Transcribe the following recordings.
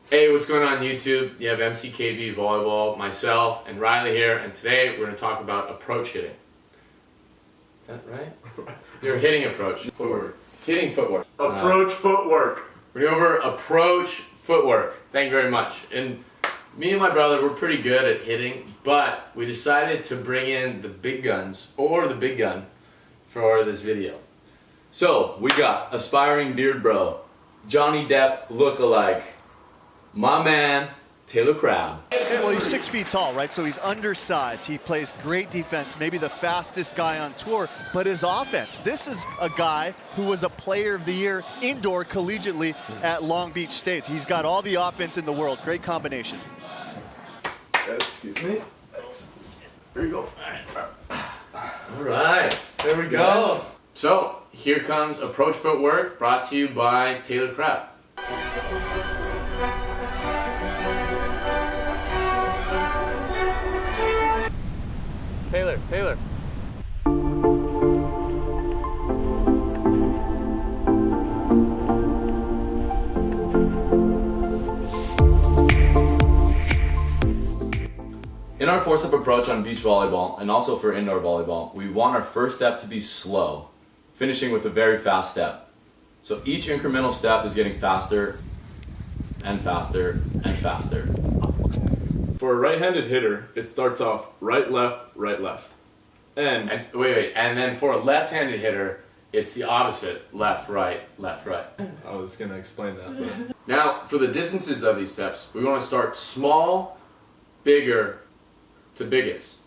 Hey, what's going on YouTube? You have MCKB Volleyball, myself, and Riley here, and today we're going to talk about approach hitting. Is that right? You're hitting approach. Footwork. Hitting footwork. Approach footwork. We're going to go over approach footwork. Thank you very much. And me and my brother, we're pretty good at hitting, but we decided to bring in the big guns, or the big gun, for this video. So, we got aspiring beard bro, Johnny Depp lookalike, my man, Taylor Crabb. Well, he's 6 feet tall, right? So he's undersized. He plays great defense, maybe the fastest guy on tour, but his offense. This is a guy who was a player of the year indoor collegiately at Long Beach State. He's got all the offense in the world. Great combination. Excuse me. Here you go. All right, there we go. So, here comes approach footwork, brought to you by Taylor Crabb. Taylor. In our four-step approach on beach volleyball, and also for indoor volleyball, we want our first step to be slow, finishing with a very fast step. So each incremental step is getting faster and faster and faster. For a right-handed hitter, it starts off right, left, right, left. And Wait, and then for a left-handed hitter, it's the opposite, left, right, left, right. I was gonna explain that, but Now, for the distances of these steps, we want to start small, bigger, to biggest.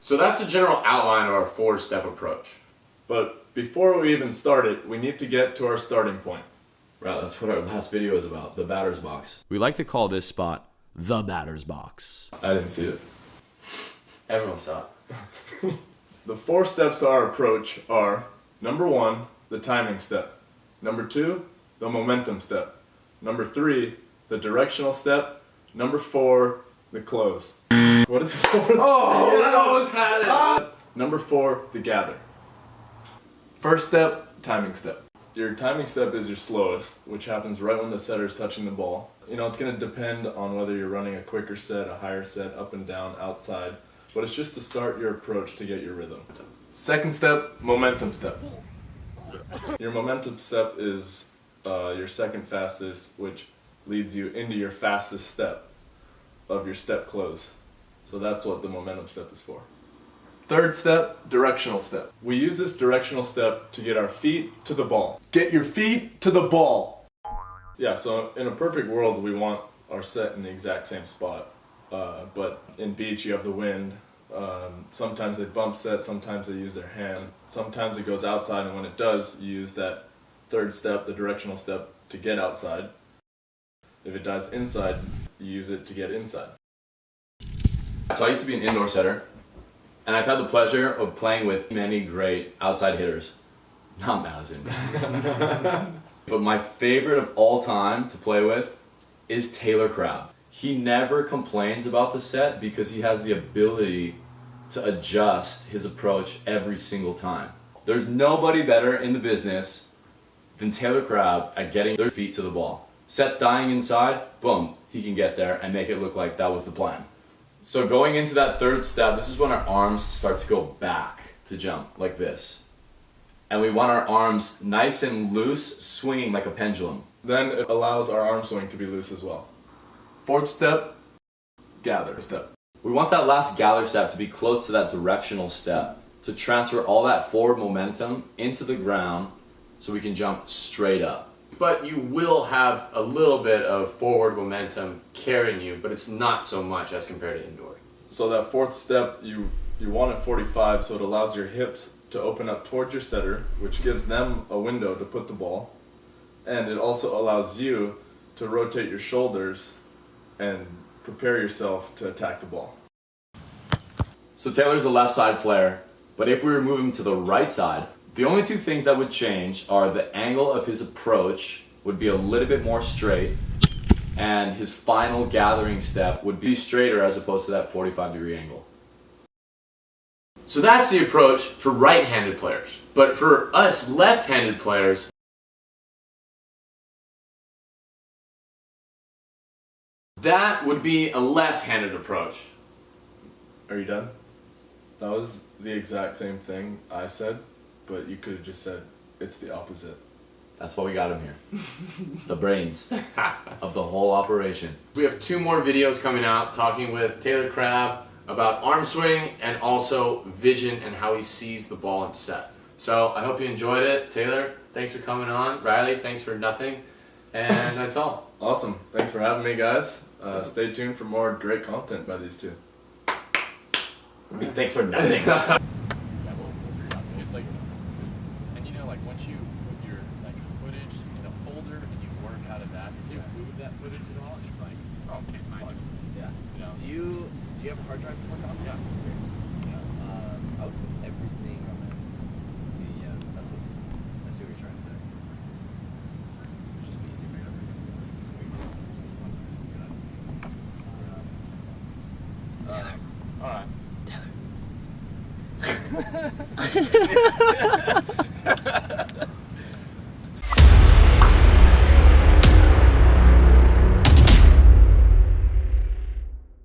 So that's the general outline of our four-step approach. but before we even start it, we need to get to our starting point. Right, that's what our last video is about, the batter's box. We like to call this spot the batter's box. I didn't see it. Everyone saw it. The 4 steps to our approach are: number 1, the timing step; number 2, the momentum step; number 3, the directional step; number 4, the close. What is it for? Oh, I almost had it! Number 4, the gather. First step, timing step. Your timing step is your slowest, which happens right when the setter is touching the ball. You know, it's going to depend on whether you're running a quicker set, a higher set, up and down, outside, but it's just to start your approach to get your rhythm. Second step, momentum step. Your momentum step is your second fastest, which leads you into your fastest step of your step close. So that's what the momentum step is for. Third step, directional step. We use this directional step to get our feet to the ball. Get your feet to the ball! Yeah, so in a perfect world, we want our set in the exact same spot. But in beach, you have the wind. Sometimes they bump set, sometimes they use their hand. Sometimes it goes outside, and when it does, you use that third step, the directional step, to get outside. If it dies inside, you use it to get inside. So I used to be an indoor setter, and I've had the pleasure of playing with many great outside hitters. Not Madison. But my favorite of all time to play with is Taylor Crabb. He never complains about the set because he has the ability to adjust his approach every single time. There's nobody better in the business than Taylor Crabb at getting their feet to the ball. Set's dying inside, boom, he can get there and make it look like that was the plan. So going into that third step, this is when our arms start to go back to jump, like this. And we want our arms nice and loose, swinging like a pendulum. Then it allows our arm swing to be loose as well. Fourth step, gather step. We want that last gather step to be close to that directional step, to transfer all that forward momentum into the ground so we can jump straight up. But you will have a little bit of forward momentum carrying you, but it's not so much as compared to indoor. So that fourth step, you want it 45, so it allows your hips to open up towards your setter, which gives them a window to put the ball. And it also allows you to rotate your shoulders and prepare yourself to attack the ball. So Taylor's a left side player, but if we were moving to the right side, the only two things that would change are the angle of his approach would be a little bit more straight, and his final gathering step would be straighter as opposed to that 45-degree angle. So that's the approach for right-handed players. But for us left-handed players, That would be a left-handed approach. Are you done? That was the exact same thing I said, but you could have just said it's the opposite. That's why we got him here. The brains of the whole operation. We have 2 more videos coming out talking with Taylor Crabb about arm swing and also vision and how he sees the ball and set. So I hope you enjoyed it. Taylor, thanks for coming on. Riley, thanks for nothing. And that's all. Awesome. Thanks for having me, guys. Stay tuned for more great content by these two. Thanks for nothing. It's like, and you know, like once you put your like footage in a folder and you work out of that, if you move that footage at all, it's like, oh, okay, fine. Yeah. You know, Do you have a hard drive to work on? yeah. I would put everything on there. See, yeah, I see what you're trying to say. It'd just be easier to make everything. All right. Taylor.